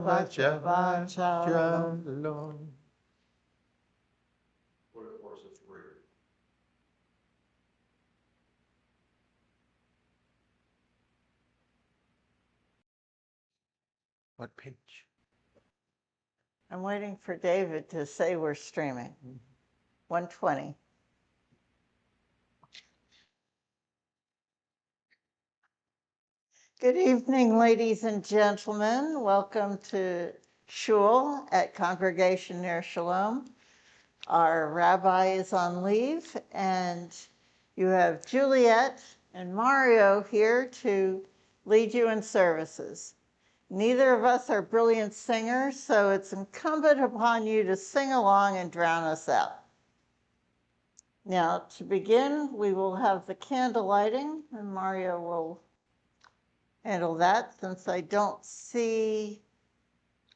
Shabbat Shalom. What page? I'm waiting for David to say we're streaming. 120. Good evening, ladies and gentlemen. Welcome to Shul at Congregation near Shalom. Our rabbi is on leave, and you have Juliet and Mario here to lead you in services. Neither of us are brilliant singers, so it's incumbent upon you to sing along and drown us out. Now, to begin, we will have the candle lighting, and Mario will handle that since I don't see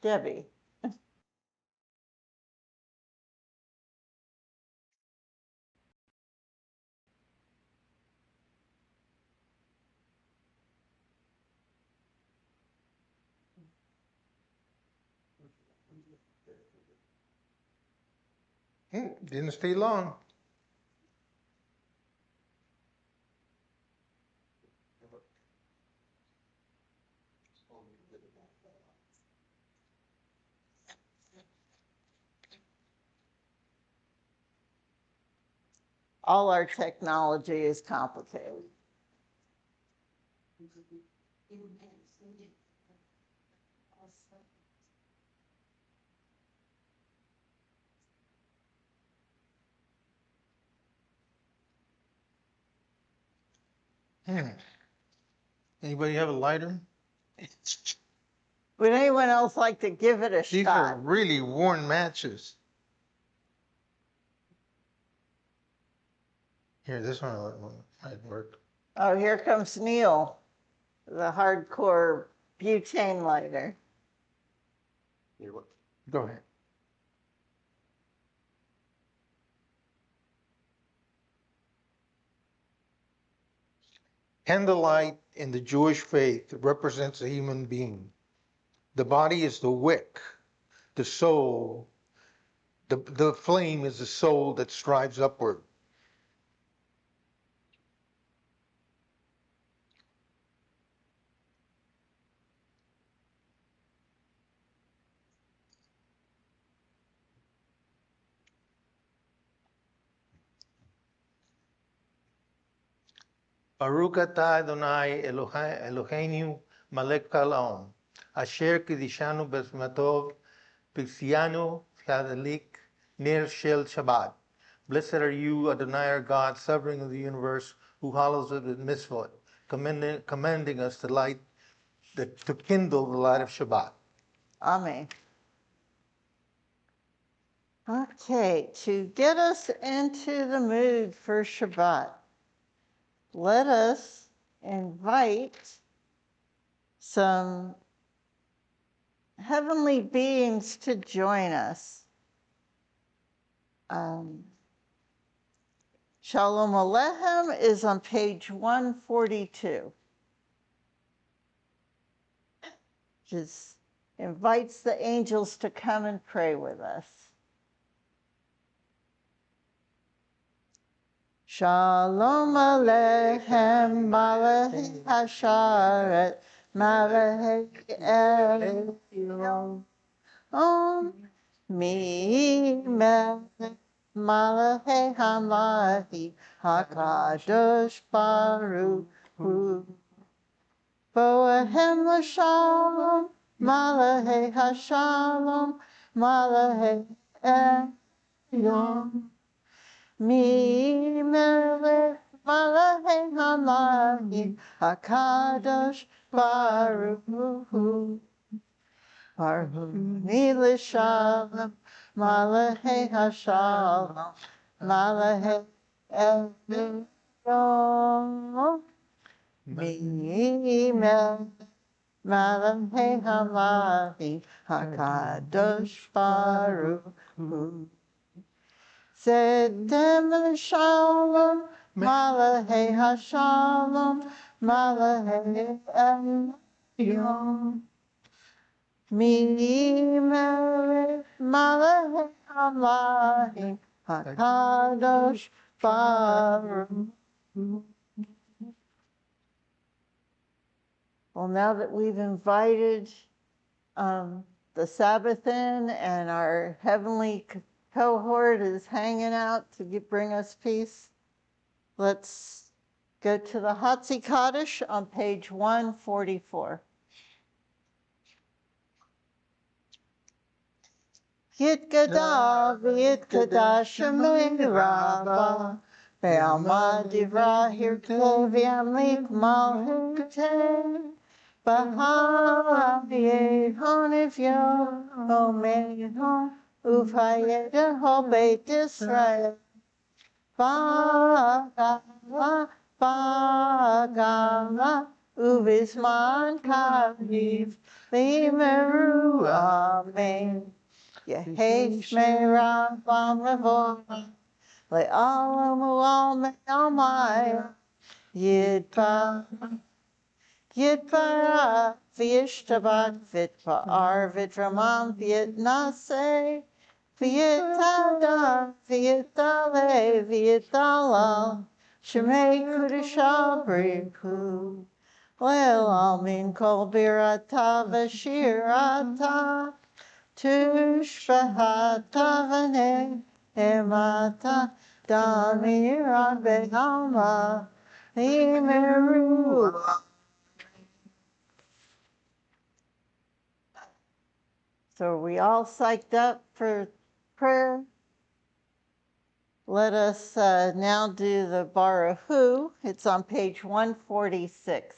Debbie. Didn't stay long. All our technology is complicated. Anybody have a lighter? Would anyone else like to give it a These are shot? really worn matches. Here, this one might work. Oh, here comes Neil, the hardcore butane lighter. Go ahead. Candlelight in the Jewish faith represents a human being. The body is the wick, the soul. The flame is the soul that strives upward. Baruch atah Adonai Eloheinu malek haolam, asher kidishanu besmatov v'ksianu v'hadlik ner shel Shabbat. Blessed are you, Adonai our God, sovereign of the universe, who hallows it with mitzvot, commanding us to kindle the light of Shabbat. Amen. Okay, to get us into the mood for Shabbat, let us invite some heavenly beings to join us. Shalom Aleichem is on page 142. Just invites the angels to come and pray with us. Shalom Aleichem, Malach Hasharet, Malach Elyon, Mi Melech, Malach Hamahi, HaKadosh Baruch Hu. Boahem l'shalom, Malach Hashalom, Malach Elyon. Mi melech malachei hamayim hakadosh baruch hu. Arhuni l'shalom malachei hashalom malachei elyon. Mi melech malachei hamayim hakadosh baruch hu. Sedem l'shalom, malachei hashalom, malachei elyon. Mi melech malach hamayim hakadosh baruch. Well, now that we've invited the Sabbath in and our heavenly cohort is hanging out to bring us peace, let's go to the Hatzi Kaddish on page 144. Yitkada v'yitkada shemei rabba ve'alma divra hirkei v'yamlik malhutei b'ha v'yehon evyo omehon uv'hayeda ho beit Yisrael b'agava b'agava uv'izman kaviv v'imeru amen. Yehei Shmei Rabbam Levorah Le'olam U'Olam Almaya Yitbarach V'yishtabach V'yitpa'ar V'yitramam V'yitnaseh V'yitada V'yitale V'yitalal Shemei Kudashah B'richu Le'olam Min Kol Birata V'shirata Tushbehata v'ne'emata damira be'alma imeru. So are we all psyched up for prayer? Let us now do the Baruch. It's on page 146.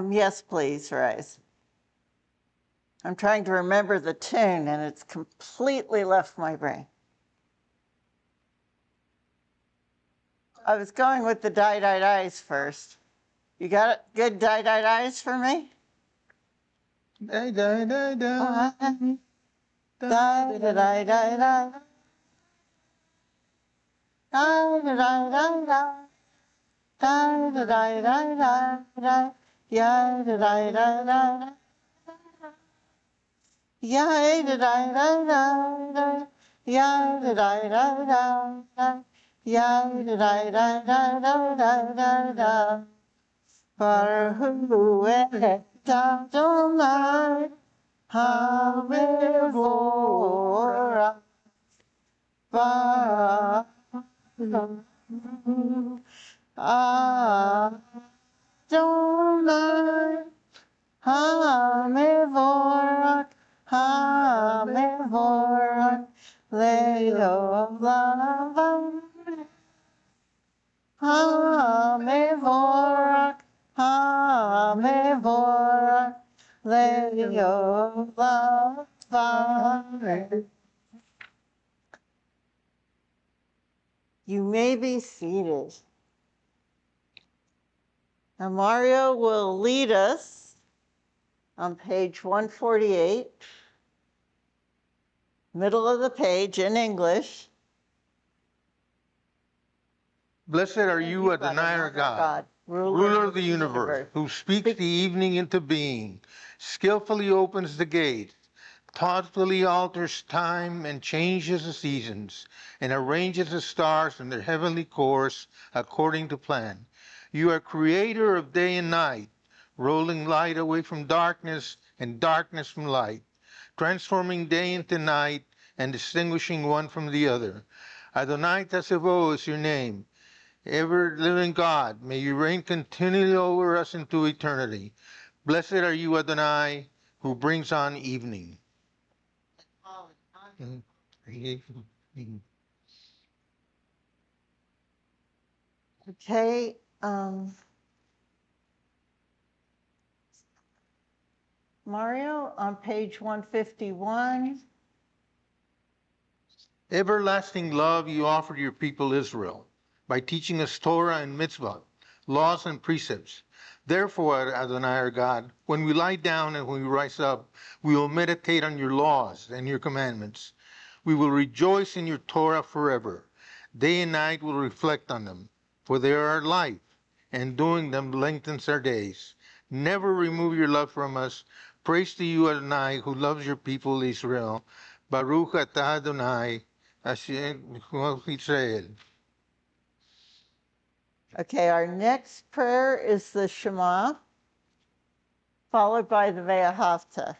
Yes, please, rise. I'm trying to remember the tune, and it's completely left my brain. I was going with the die-die-dies first. You got it? Good die-die-dies for me? Die-die-die-die. Die-die-die-die-die. Die-die-die-die-die. Die-die-die-die-die. Yeah-die-die-die-die. Yeah-die-die-die-die. Yeah-die-die-die-die. Yeah-die-die-die-die-di-di-di-di. Baruch et Adonai HaMevorach Baruch Adonai HaMevorach HaMevorach Le'olam HaMevorach HaMevorach Le'olam Vared. You may be seated. Now Mario will lead us on page 148, middle of the page in English. Blessed are you, Adonai our God, ruler of the universe, who speaks the evening into being, skillfully opens the gate, thoughtfully alters time and changes the seasons, and arranges the stars in their heavenly course according to plan. You are creator of day and night, rolling light away from darkness and darkness from light, transforming day into night and distinguishing one from the other. Adonai Tassevo is your name. Ever-living God, may you reign continually over us into eternity. Blessed are you, Adonai, who brings on evening. Okay. Mario, on page 151. Everlasting love you offer your people Israel by teaching us Torah and mitzvah, laws and precepts. Therefore, Adonai our God, when we lie down and when we rise up, we will meditate on your laws and your commandments. We will rejoice in your Torah forever. Day and night will reflect on them, for they are our life, and doing them lengthens our days. Never remove your love from us. Praise to you, Adonai, who loves your people Israel. Baruch atah Adonai, Hashem Israel. Okay, our next prayer is the Shema, followed by the Ve'ahavta.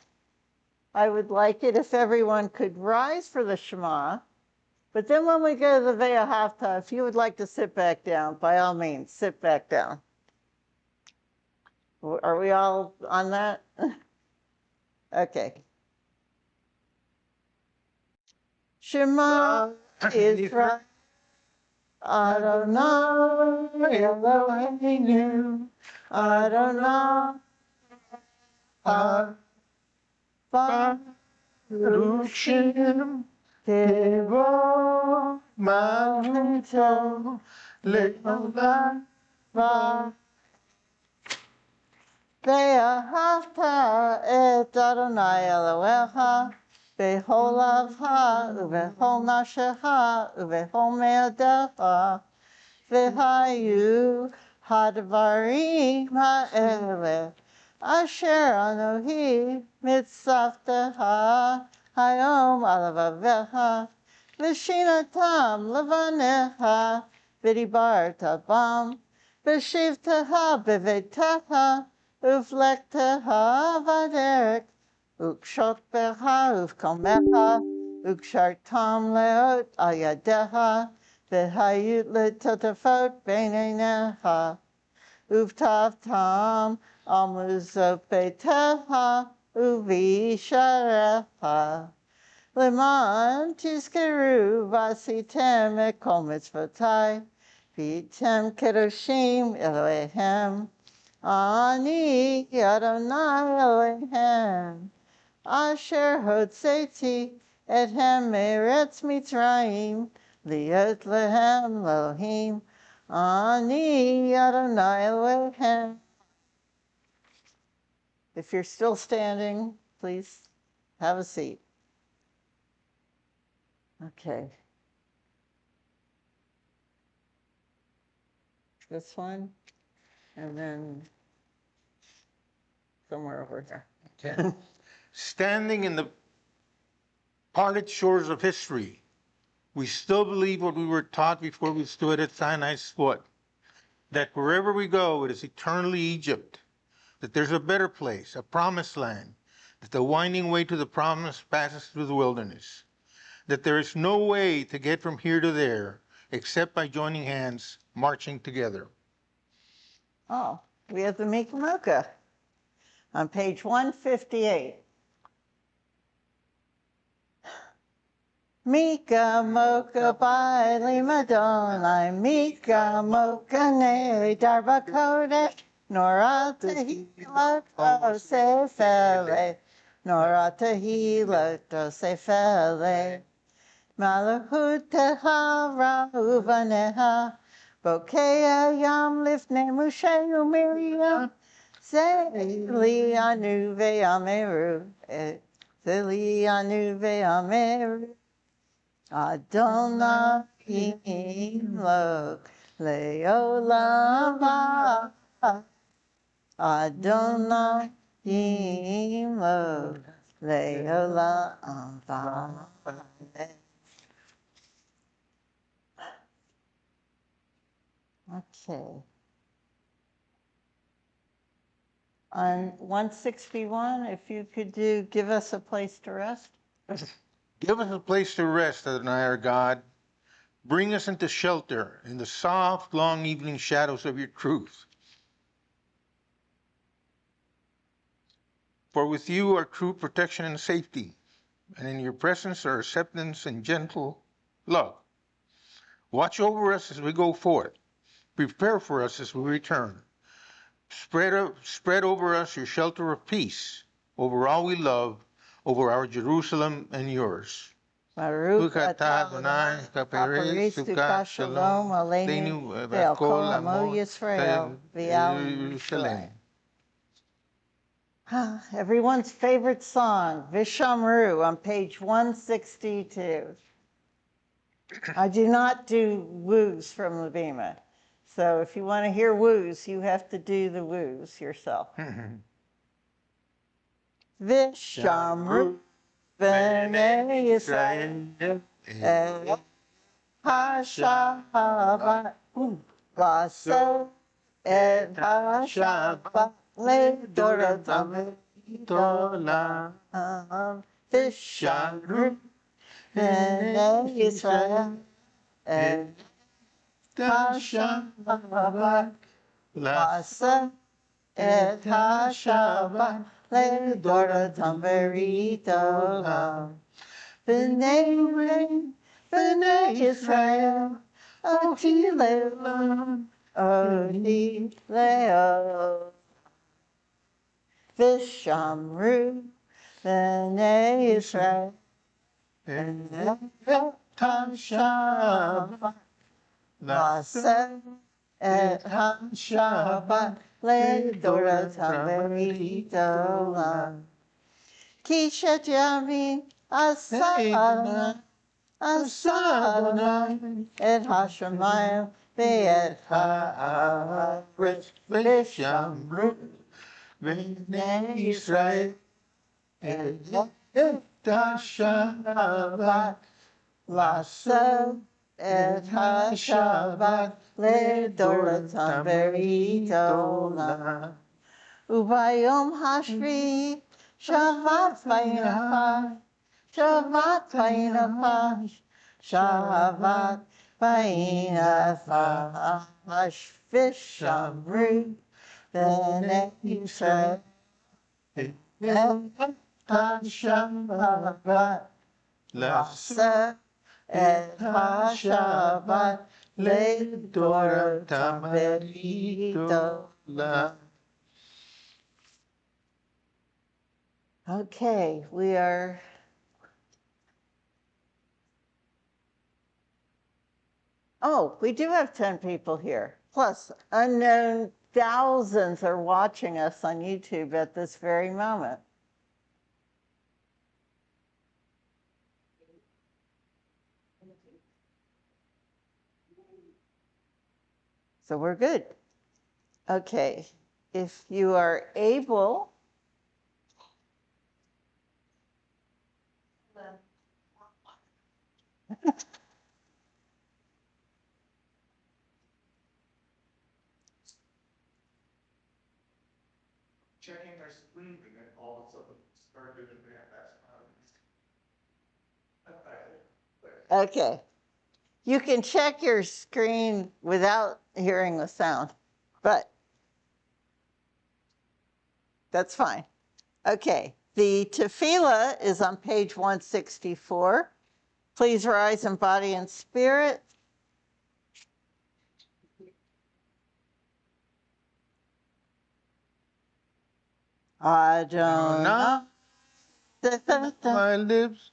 I would like it if everyone could rise for the Shema, but then when we go to the Ve'ahavta, if you would like to sit back down, by all means, sit back down. Are we all on that? Okay. Shema Israel, Adonai Eloheinu, Adonai Baruch Shem Kevod Malchuto Le'olam Va'ad. Ve'ahavta et Adonai Elohecha bechol lavcha ubechol nafshecha ubechol me'adecha v'hayu hadvarim ha'ele asher anohi mitzavtecha hayom alavavecha v'shinatam levanecha v'dibarta bam v'shivtecha bevetecha uvlekteha vaderek ukshotbecha uvkomecha ukshartam leot al yadecha v'hayut letotafot beinenecha uvtavtam al muzopetecha uvisharecha leman tizkeru vasitem et kol mitzvotai v'yitem kedoshim Elohehem Ani Adonai Eloheim, Asher Hotzeti ethem meretz Mitzrayim, liot lehem Elohim, Ani Adonai Eloheim. If you're still standing, please have a seat. Okay. This one. And then somewhere over here. Okay. Standing in the parted shores of history, we still believe what we were taught before we stood at Sinai's foot, that wherever we go, it is eternally Egypt, that there's a better place, a promised land, that the winding way to the promise passes through the wilderness, that there is no way to get from here to there except by joining hands, marching together. Oh, we have the Mikamoka on page 158. Mika moka baile madonai, Mika moka ne darba kodesh, norata hiloto sefele, norata hiloto sefele. Malachut tehara uvaneha, Bokea yam lifne Moshe u'Miriam, Zeli anu ve'ameru, Zeli anu ve'ameru, Adonai lo le'olam va'ad, Adonai lo le'olam va'ad. Okay. On 161, if you could give us a place to rest. Give us a place to rest, Adonai our God. Bring us into shelter in the soft, long evening shadows of your truth. For with you are true protection and safety, and in your presence are acceptance and gentle love. Watch over us as we go forth. Prepare for us as we return. Spread over us your shelter of peace, over all we love, over our Jerusalem and yours. Baruch atah Adonai, kaperes sukkah shalom aleinu ve'al kol amo Yisrael v'al Yerushalayim. Everyone's favorite song, Vishamru, on page 162. I do not do woos from Levima. So if you want to hear woos, you have to do the woos yourself. Vishamru, B'nai Yisrael, HaShabbat, V'aseh et HaShabbat, Le'doratam v'Tolam. Vishamru, B'nai Yisrael, et HaShabbat, V'aseh et HaShabbat, Le'doratam v'Tolam. B'nai Yisrael, Oti Le'olam, Oti Le'olam. Vishamru, B'nai Yisrael, et HaShabbat, V'aseh et HaShabbat, Le'doratam v'Tolam. Kishet Yamin, Asa Adonai, et HaShamayim, ve'et ha'aretz, Vishamru, B'nai Yisrael, et HaShabbat, V'aseh et HaShabbat, Le'doratam v'Tolam. Ubayom Hashvi, Shabbat v'yinapach, Shabbat v'yinapach, Shabbat v'yinapach, Vishamru, B'nai Yisrael, et HaShabbat, V'aseh et HaShabbat, Le'doratam v'Tolam. Okay, we are we do have 10 people here. Plus, unknown thousands are watching us on YouTube at this very moment. So we're good. Okay, if you are able, Checking our screen and then all of a sudden start doing that. okay. You can check your screen without hearing the sound, but that's fine. Okay, the tefillah is on page 164. Please rise in body and spirit. Adonai, My lips,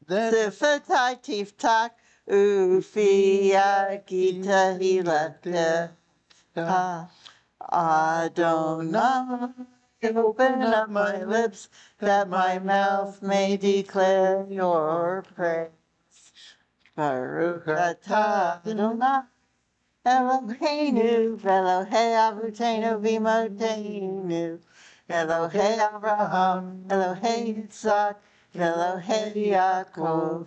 Sifatai tiftak, Ufia gita hilatecha. Adonai, open up my lips, that my mouth may declare your praise. Baruch atah Adonai, Eloheinu, Elohei Avotenu v'Imotenu, Elohei Abraham, Elohei Yitzhak, Elohei Yaakov,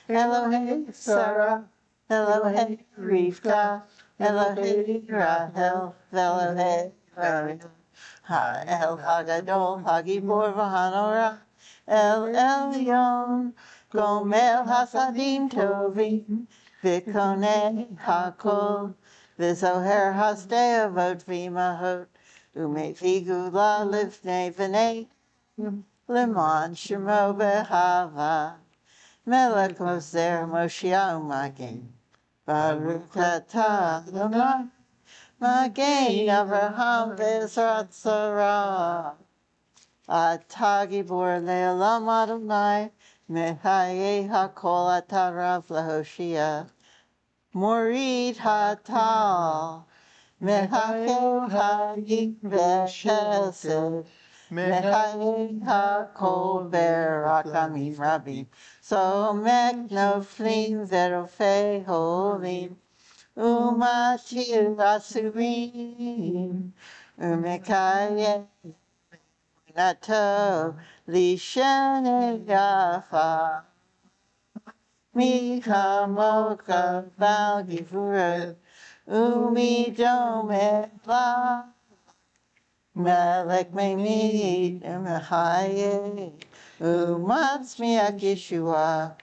Elohei Sarah, Elohei Rivka, Elohei Rahel, Elohei Rachel, Ha'el Hagadol, Hagibor v'Hanora, El Elyon, Gomel Hasadim Tovim, V'konei Hakol, V'zoher Hasdei Avot v'Imahot, Umevi Gula Livnei V'nei, L'man Shemo B'Hava, Melech Moser Moshiach U'Magen, Baruch atah Adonai, Magen Avraham V'Ezrat Sarah, Atah Gibor Le'olam Adonai, Mehayeh HaKol Atah Rav Lehoshia, Morid Hatal, Mehayeh Hayim V'Chesed, Mehaye hakol berakamim rabim. So mek no flim verofe holim. Umatir asurim. Umekaye nato lishane yafa. Mi hamoka val givuret. Umi dome la. Melech me'mid u'mehaye u'matzmiach Yeshua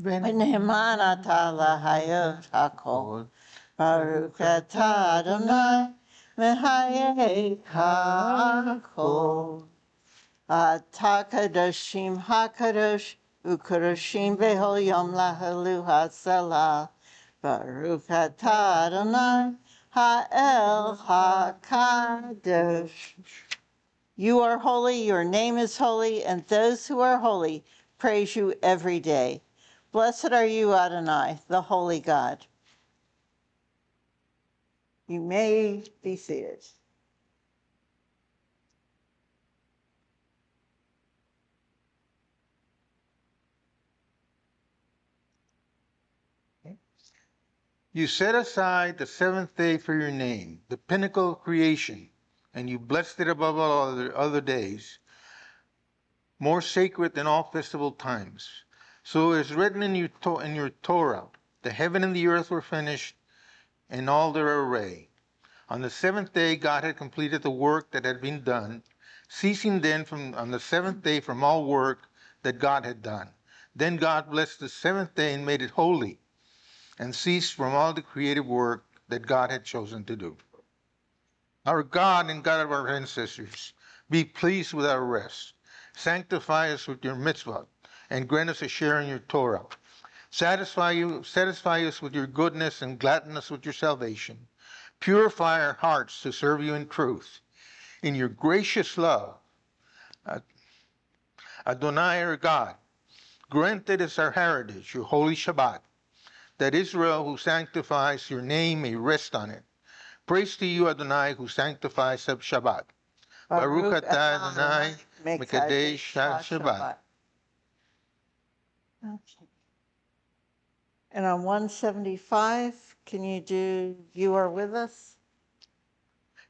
v'ne'eman ata lahayot hakol Baruch atah Adonai mehaye hakol Atah kadoshim hakadosh u'kadoshim b'chol yom lahalu hasalah Baruch atah Adonai Ha'el HaKadosh. You are holy, your name is holy, and those who are holy praise you every day. Blessed are you, Adonai, the holy God. You may be seated. You set aside the seventh day for your name, the pinnacle of creation, and you blessed it above all other days, more sacred than all festival times. So it is written in your Torah, the heaven and the earth were finished, and all their array. On the seventh day God had completed the work that had been done, ceasing then on the seventh day from all work that God had done. Then God blessed the seventh day and made it holy, and ceased from all the creative work that God had chosen to do. Our God and God of our ancestors, be pleased with our rest. Sanctify us with your mitzvah, and grant us a share in your Torah. Satisfy us with your goodness, and gladden us with your salvation. Purify our hearts to serve you in truth. In your gracious love, Adonai our God, grant that as our heritage, your holy Shabbat, that Israel who sanctifies your name may rest on it. Praise to you, Adonai, who sanctifies Shabbat. Baruch atah Adonai, Mekadesh Shabbat. Okay. And on 175, can you do You Are With Us?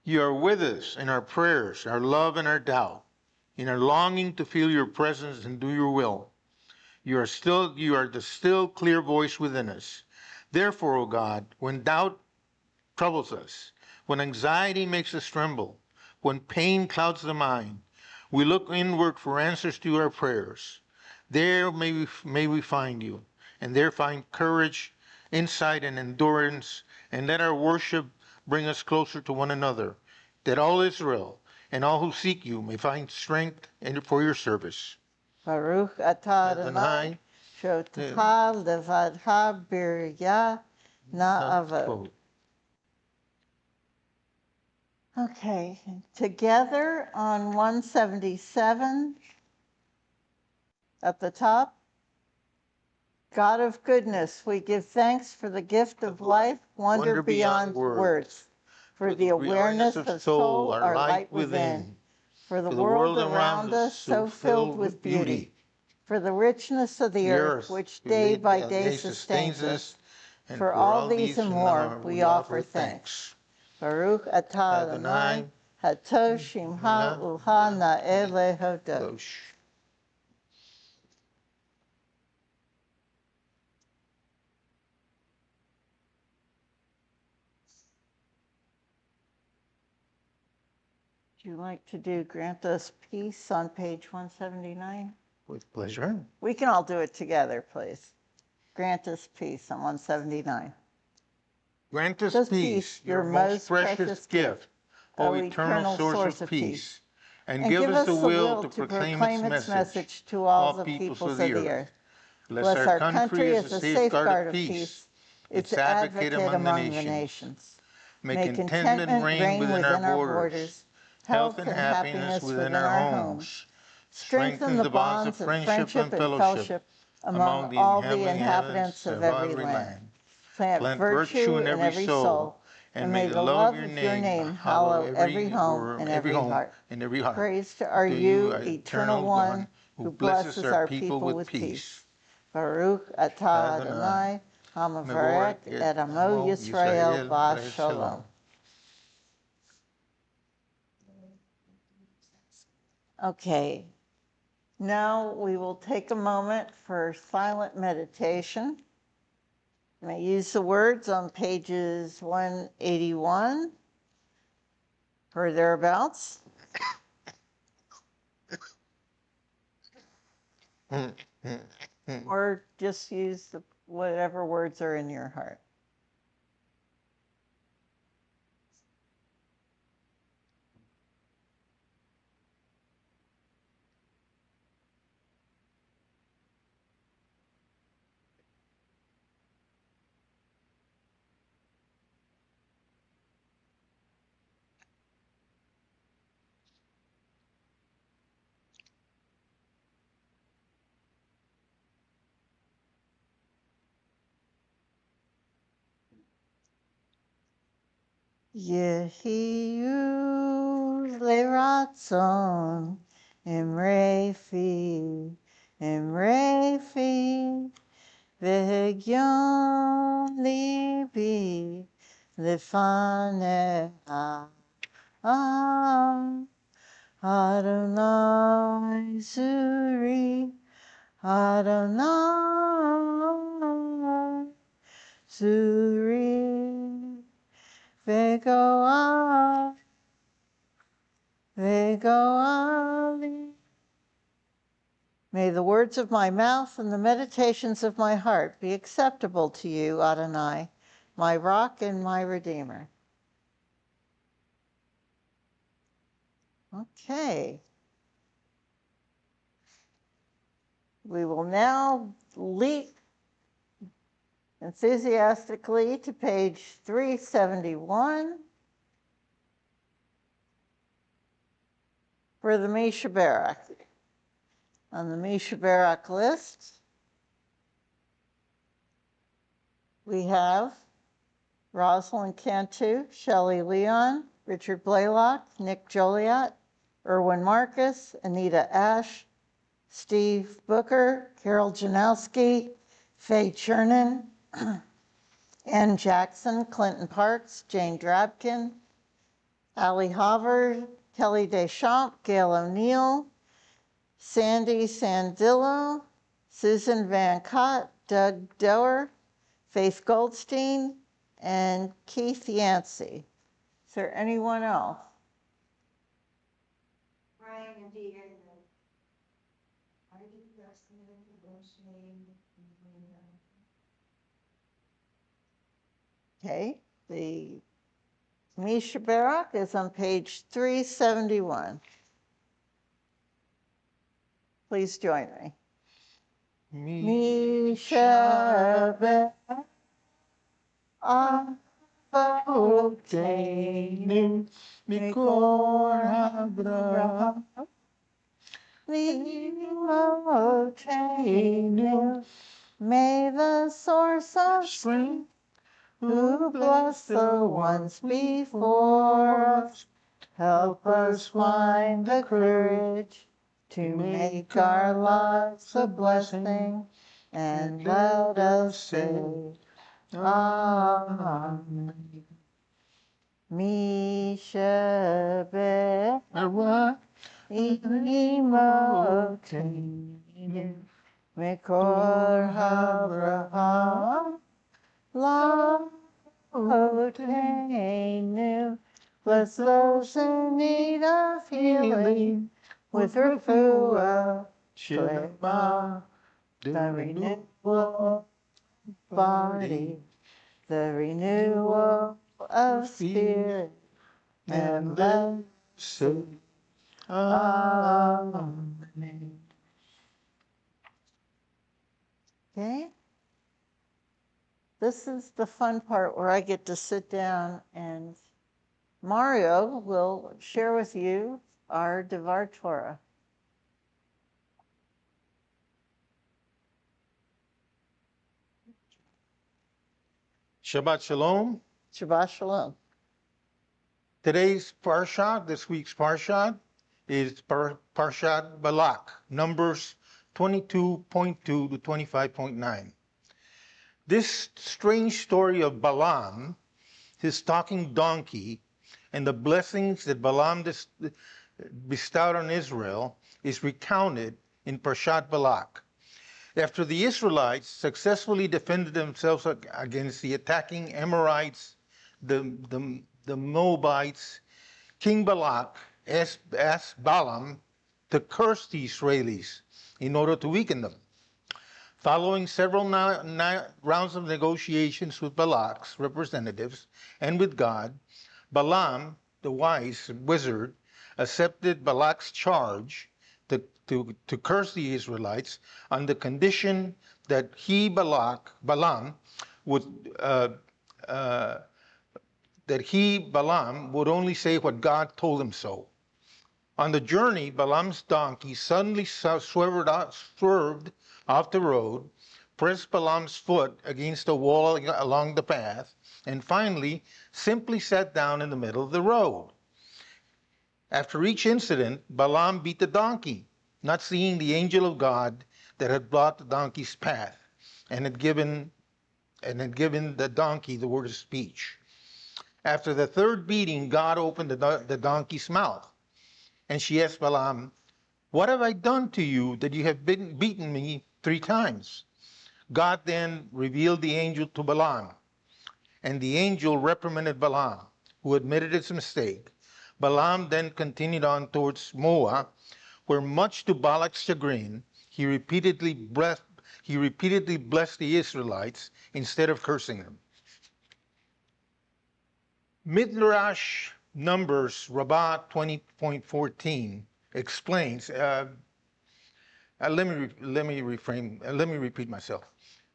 You are with us in our prayers, our love and our doubt, in our longing to feel your presence and do your will. You are the still clear voice within us. Therefore, O God, when doubt troubles us, when anxiety makes us tremble, when pain clouds the mind, we look inward for answers to our prayers. There may we find you, and there find courage, insight, and endurance, and let our worship bring us closer to one another, that all Israel and all who seek you may find strength for your service. Baruch atah Adonai, shotcha levadcha birya na'avot. Okay, together on 177 at the top. God of goodness, we give thanks for the gift of life, wonder beyond words, for the awareness of soul, our light within, for the world around us so filled with beauty, for the richness of the earth which day by day sustains us, and for all these and more we offer thanks. Baruch atah Adonai, hato shimcha u'ha na'eh lehodot. Would you like to do Grant Us Peace on page 179? With pleasure. We can all do it together, please. Grant us peace on 179. Grant us peace, your most precious gift, O eternal source of peace, and give us the will to proclaim its message to all the peoples of the earth. Bless our country as a safeguard of peace, its advocate among the nations. Make contentment reign within our borders, health and happiness within our homes. Strengthen the bonds of friendship and fellowship among all the inhabitants of every land. Plant virtue in every soul, And may the love of your name hallow every home and every heart. and every heart. Praise to our To you, our eternal one, who blesses our people with peace. Baruch atah Adonai, hamavarech et amo Yisrael b'shalom. Okay, now we will take a moment for silent meditation. I use the words on pages 181 or thereabouts. Or just use whatever words are in your heart. Yehiyu leratzon emrefi vehegyon libi lefaneha Adonai Zuri Adonai Zuri Vegoali. May the words of my mouth and the meditations of my heart be acceptable to you, Adonai, my rock and my redeemer. Okay. We will now leap enthusiastically to page 371 for the Mishaberak. On the Mishaberak list, we have Rosalind Cantu, Shelley Leon, Richard Blaylock, Nick Joliot, Erwin Marcus, Anita Ash, Steve Booker, Carol Janowski, Faye Chernin, Ann Jackson, Clinton Parks, Jane Drabkin, Allie Hoover, Kelly Deschamps, Gail O'Neill, Sandy Sandillo, Susan Van Cott, Doug Doer, Faith Goldstein, and Keith Yancey. Is there anyone else? Brian and Deegan. Okay, the Mishaberak is on page 371. Please join me. Mishaberak Avotenu Mikor Abraham Vivotenu. May the source of strength who bless the ones before us help us find the courage to make our lives a blessing, and let us say Amen. Mishaberak Imotenu Mikor Abraham Lavotenu. Bless those in need of healing with refuah shlema, the renewal of body, the renewal of spirit, and let us say Amen. Okay? This is the fun part where I get to sit down and Mario will share with you our Devar Torah. Shabbat Shalom. Shabbat Shalom. Today's parsha, this week's parsha, is Parshat Balak, Numbers 22.2 to 25.9. This strange story of Balaam, his talking donkey, and the blessings that Balaam bestowed on Israel is recounted in Parshat Balak. After the Israelites successfully defended themselves against the attacking Amorites, the Moabites, King Balak asked Balaam to curse the Israelis in order to weaken them. Following several rounds of negotiations with Balak's representatives and with God, Balaam, the wise wizard, accepted Balak's charge to curse the Israelites on the condition that Balaam, would Balaam would only say what God told him so. On the journey, Balaam's donkey suddenly swerved off the road, pressed Balaam's foot against a wall along the path, and finally simply sat down in the middle of the road. After each incident, Balaam beat the donkey, not seeing the angel of God that had blocked the donkey's path and had given the donkey the word of speech. After the third beating, God opened the donkey's mouth, and she asked Balaam, "What have I done to you that you have beaten me 3 times?" God then revealed the angel to Balaam, and the angel reprimanded Balaam, who admitted his mistake. Balaam then continued on towards Moab, where much to Balak's chagrin, he repeatedly blessed the Israelites instead of cursing them. Midrash Numbers Rabbah 20.14 explains. Let me repeat myself.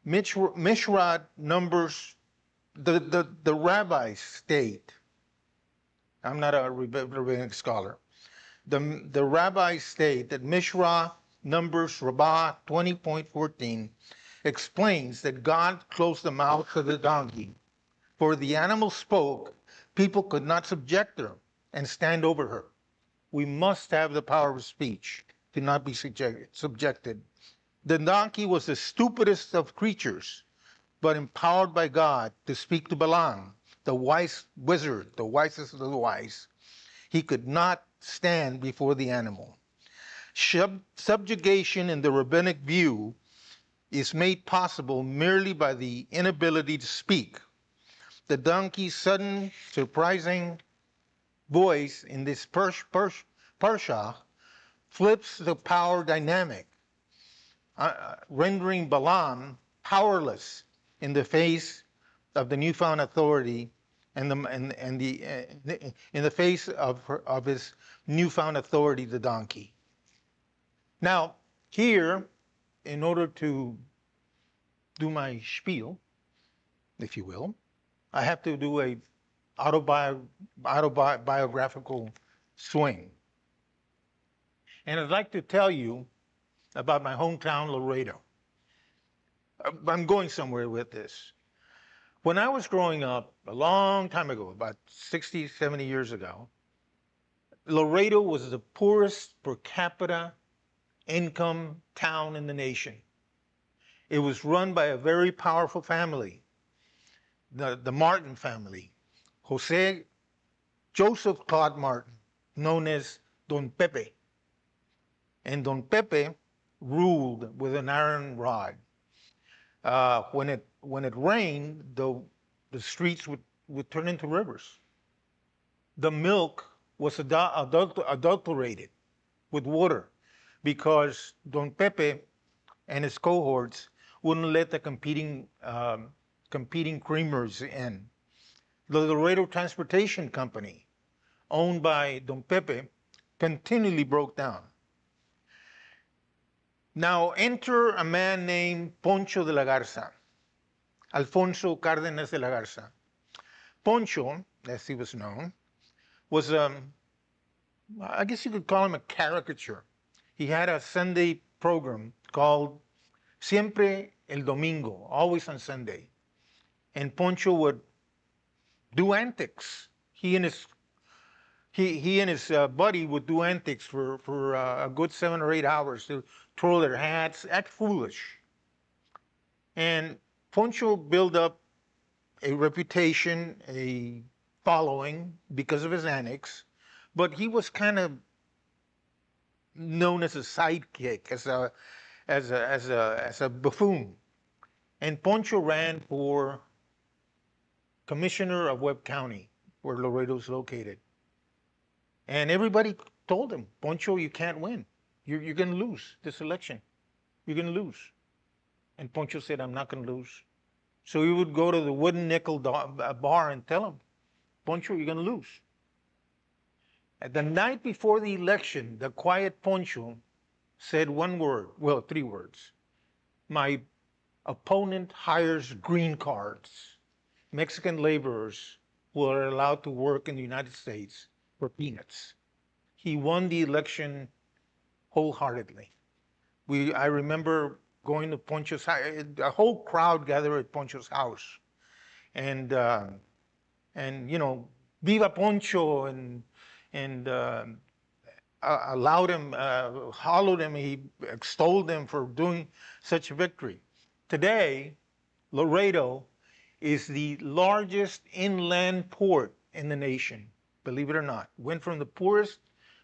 Mishrad Numbers, the rabbis state. I'm not a rabbinic scholar. The rabbis state that Mishrah Numbers Rabbah 20.14 explains that God closed the mouth of the donkey. For the animal spoke, people could not subject her and stand over her. We must have the power of speech to not be subjected. The donkey was the stupidest of creatures, but empowered by God to speak to Balaam, the wise wizard, the wisest of the wise. He could not stand before the animal. Subjugation in the rabbinic view is made possible merely by the inability to speak. The donkey's sudden, surprising voice in this parsha flips the power dynamic, rendering Balaam powerless in the face of the newfound authority in the face of his newfound authority, the donkey. Now, here, in order to do my spiel, if you will, I have to do a autobiographical swing. And I'd like to tell you about my hometown, Laredo. I'm going somewhere with this. When I was growing up, a long time ago, about 60, 70 years ago, Laredo was the poorest per capita income town in the nation. It was run by a very powerful family, the Martin family, Joseph Claude Martin, known as Don Pepe. And Don Pepe ruled with an iron rod. When it rained, the streets would turn into rivers. The milk was adulterated with water because Don Pepe and his cohorts wouldn't let the competing creamers in. The Laredo Transportation Company, owned by Don Pepe, continually broke down. Now enter a man named Poncho de la Garza, Alfonso Cárdenas de la Garza. Poncho, as he was known, was, I guess you could call him a caricature. He had a Sunday program called Siempre el Domingo, always on Sunday. And Poncho would do antics. He and his buddy would do antics for a good 7 or 8 hours to twirl their hats, act foolish. And Poncho built up a reputation, a following because of his antics, but he was kind of known as a sidekick, as a buffoon. And Poncho ran for commissioner of Webb County, where Laredo is located. And everybody told him, Poncho, you can't win. You're going to lose this election. You're going to lose. And Poncho said, I'm not going to lose. So he would go to the wooden nickel bar and tell him, Poncho, you're going to lose. At the night before the election, the quiet Poncho said one word, well, 3 words. My opponent hires green cards, Mexican laborers who are allowed to work in the United States for peanuts. He won the election wholeheartedly. I remember going to Poncho's house. A whole crowd gathered at Poncho's house, and you know, Viva Poncho, and allowed him, hollowed him. He extolled him for doing such a victory. Today, Laredo is the largest inland port in the nation, believe it or not. Went from the poorest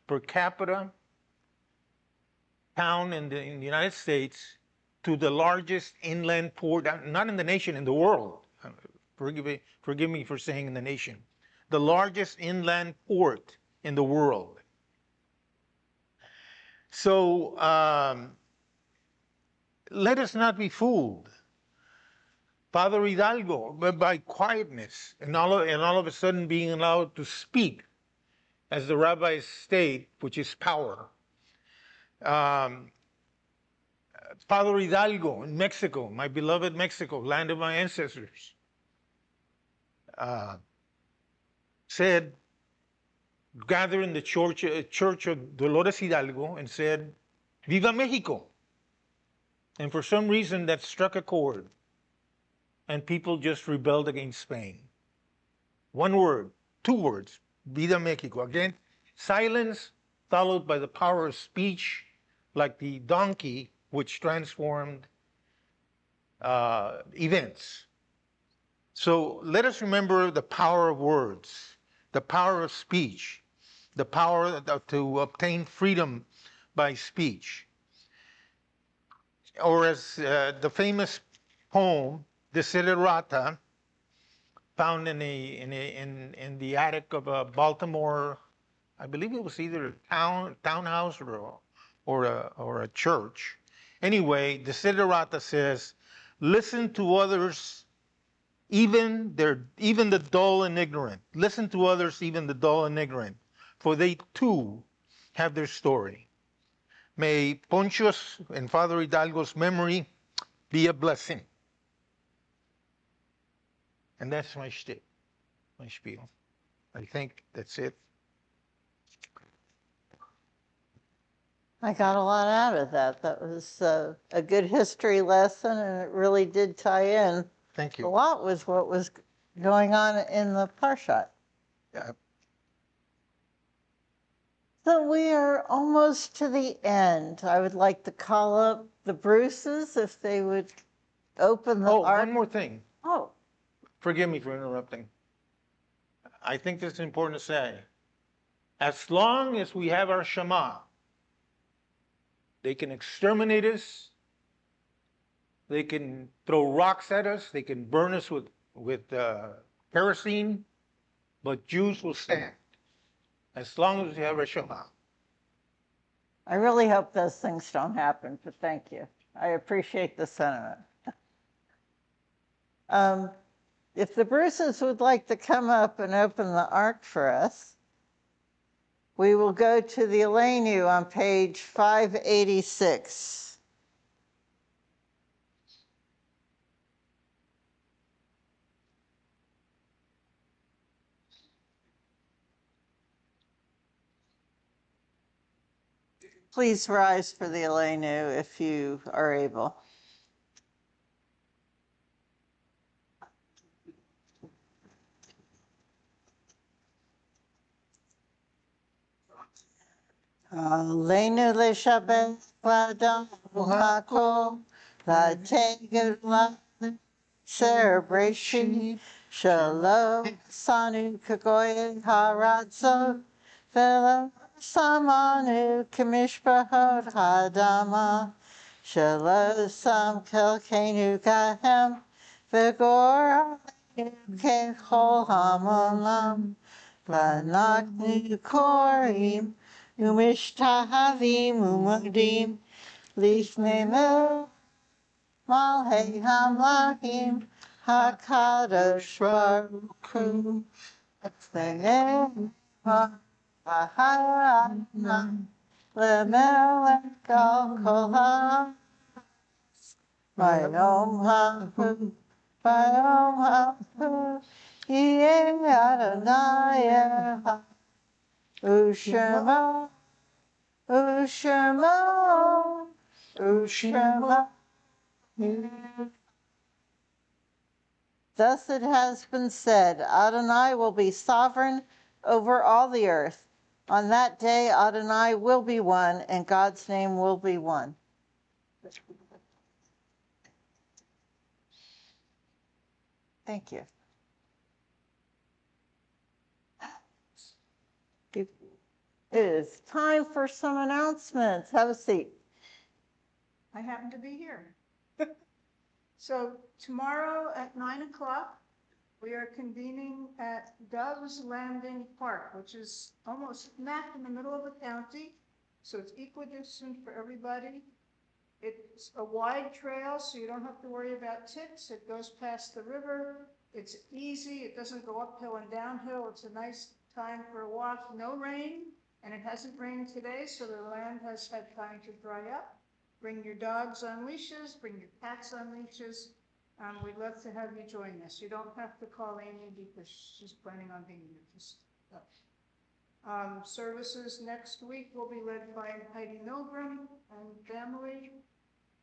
per capita town in the United States to the largest inland port, not in the nation, in the world. Forgive me for saying in the nation. The largest inland port in the world. So let us not be fooled. Father Hidalgo, by quietness and all of a sudden being allowed to speak, as the rabbis state, which is power. Father Hidalgo in Mexico, my beloved Mexico, land of my ancestors, said, gathered in the church of Dolores Hidalgo and said, Viva Mexico. And for some reason that struck a chord, and people just rebelled against Spain. One word, 2 words, Viva Mexico. Again, silence followed by the power of speech, like the donkey, which transformed events. So let us remember the power of words, the power of speech, the power to obtain freedom by speech. Or as the famous poem, Desiderata, found in the attic of a Baltimore, I believe it was either a townhouse or a church. Anyway, Desiderata says, listen to others, even the dull and ignorant. Listen to others, even the dull and ignorant, for they too have their story. May Poncho's and Father Hidalgo's memory be a blessing. And that's my shtick, my spiel. I think that's it. I got a lot out of that. That was a good history lesson, and it really did tie in. Thank you. A lot was what was going on in the Parshat. Yeah. So we are almost to the end. I would like to call up the Bruces if they would open the ark. One more thing. Oh, Forgive me for interrupting. I think this is important to say. As long as we have our Shema, they can exterminate us, they can throw rocks at us, they can burn us with kerosene, but Jews will stand as long as we have our Shema. I really hope those things don't happen, but thank you. I appreciate the sentiment. If the Bruces would like to come up and open the ark for us, we will go to the Elenu on page 586. Please rise for the Elenu if you are able. Aleinu leShabbat v'adam hakol v'teged celebration Shalom sanu kagoy haratzot v'lo samanu kamishpachot hadama Shalom sam kelkenu kahem v'gor kechol hamolam v'anaknu korim umishtahavim umodim lifnei Malhei Hamlachim HaKadosh Baruch Hu Tzneim HaHanan Lemelech Al Kol HaArz Vayom HaHu Vayom HaHu Yeh Adonai Echad U'Shema U'Shema U'Shema Thus it has been said, Adonai will be sovereign over all the earth. On that day, Adonai will be one, and God's name will be one. Thank you. It is time for some announcements. Have a seat. I happen to be here. So tomorrow at 9 o'clock, we are convening at Dove's Landing Park, which is almost smack in the middle of the county. So it's equidistant for everybody. It's a wide trail, so you don't have to worry about ticks. It goes past the river. It's easy. It doesn't go uphill and downhill. It's a nice time for a walk. No rain, and it hasn't rained today, so the land has had time to dry up. Bring your dogs on leashes, bring your cats on leashes. We'd love to have you join us. You don't have to call Amy because she's planning on being here. Just services next week will be led by Heidi Milgram and family,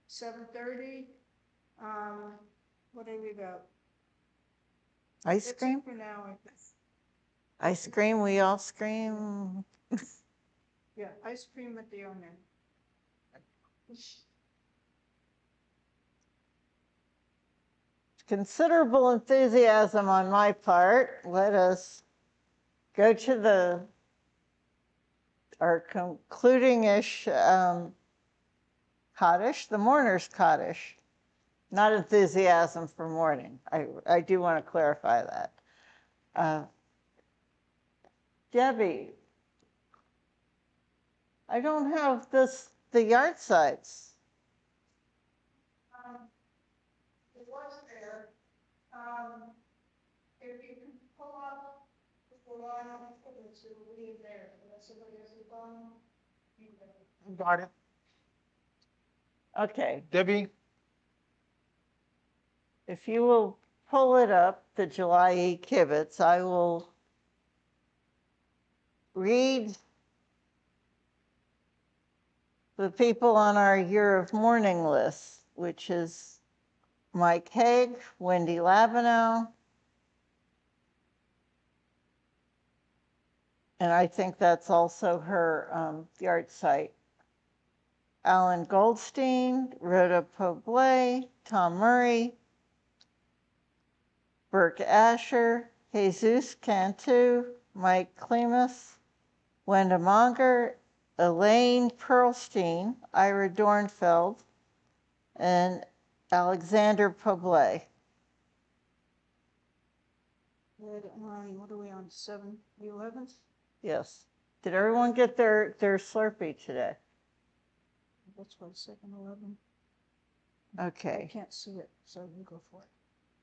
7:30. What do we got? Ice That's cream? it for now, I think. Ice cream, we all scream. Yeah, ice cream at the owner. Considerable enthusiasm on my part. Let us go to our concluding-ish Kaddish, the mourner's Kaddish. Not enthusiasm for mourning. I do want to clarify that. Debbie, I don't have the yard sites. It was there. If you can pull up the line, it will be there. Unless somebody has a phone. Got it. Okay, Debbie, if you will pull it up, the July Kibbutz, I will read the people on our year of mourning list, which is Mike Haig, Wendy Labenow, and I think that's also her yard site. Alan Goldstein, Rhoda Poblé, Tom Murray, Burke Asher, Jesus Cantu, Mike Klemus, Wenda Monger, Elaine Pearlstein, Ira Dornfeld, and Alexander Poblé. What are we on, 7/11? Yes. Did everyone get their Slurpee today? That's what, 2/11? Okay. I can't see it, so you go for it.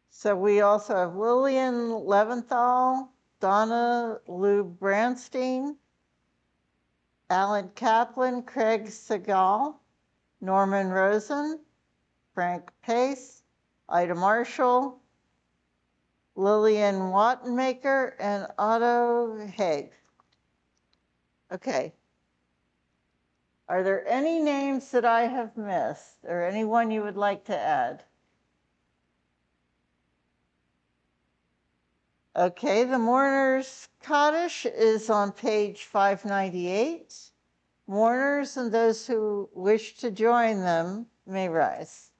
So we also have Lillian Leventhal, Donna Lou Branstein, Alan Kaplan, Craig Segal, Norman Rosen, Frank Pace, Ida Marshall, Lillian Wattenmaker, and Otto Haig. Okay. Are there any names that I have missed or anyone you would like to add? Okay, the Mourner's Kaddish is on page 598. Mourners and those who wish to join them may rise.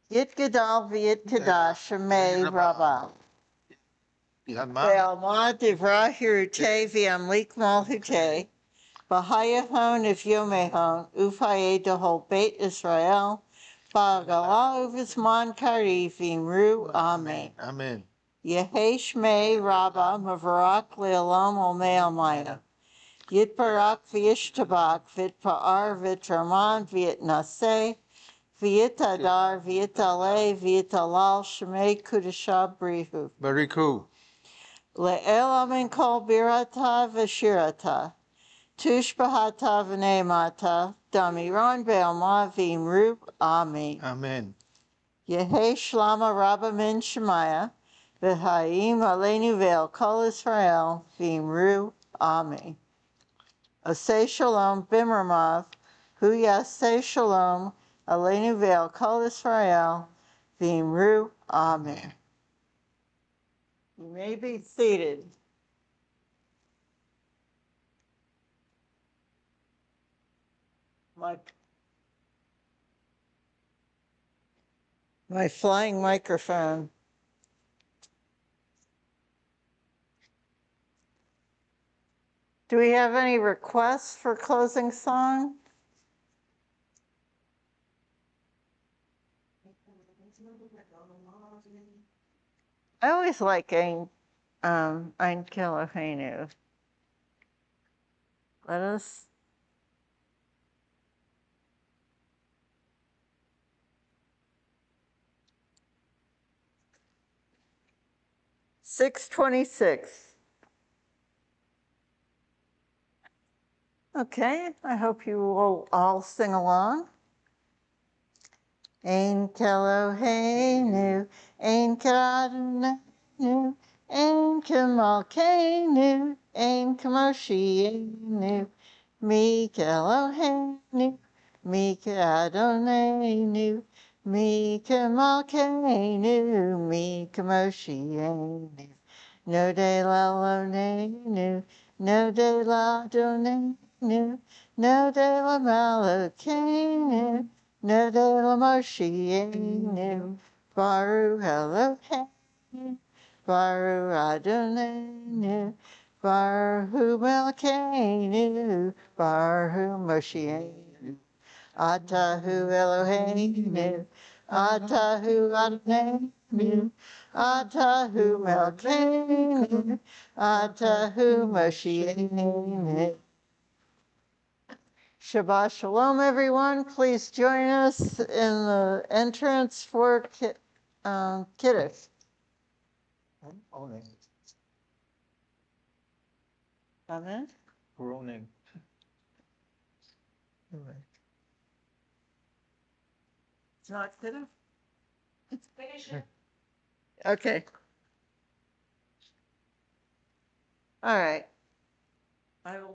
Yit Gadal v'Yit Kadash Shemei Rabbah. Ve'alma Divra Hirute v'Amlik Malhute. V'Hayahon if Yomehon Ufaye Dehol Beit Israel. V'Agala Uvizman Kari v'Imru Amen. Amen. Yehi Shmei Rabbah Mavarak Le'olam Olmei Almaya. Yitbarak v'Yishtabak v'Yitpa'ar v'Yitраman v'Yitnaseh. V'yitadar, v'yitaleh, v'yitalal, shemei kudashah brihu. Bariku. Le'el amin kol birata v'shirata. Tushbahata v'neimata. Damiron be'alma v'imru. Amen. Amen. Yehi shlama rabba min shemaya. V'hayim aleinu ve'el kol Israel. V'imru. Amen. Aseh shalom bimramav. Hu yaseh shalom. Aleinu ve'al kol Israel, v'imru, Amen. You may be seated. My flying microphone. Do we have any requests for closing song? I always like Ein Keloheinu. Let us. $6.26. Okay, I hope you will all sing along. Ein Keloheinu, Ein Kadonenu, Ein Kemalkeinu, Ein Kemoshienu, Mi Keloheinu, Mi Kadonenu, Mi Kemalkeinu, Mi Kemoshienu. No de la lonenu, no de la donenu, no de la malakenu. No de la Moshienu, Baru Eloheinu, Baru Adonenu, Baru Melkeinu, Baru Moshienu, Atahu Eloheinu, Atahu Adonenu, Atahu Melkeinu, Atahu Moshienu. Shabbat Shalom, everyone. Please join us in the entrance for Kiddush. Amen. Groaning. It's not Kiddush? It's Kiddush. Okay. All right. I will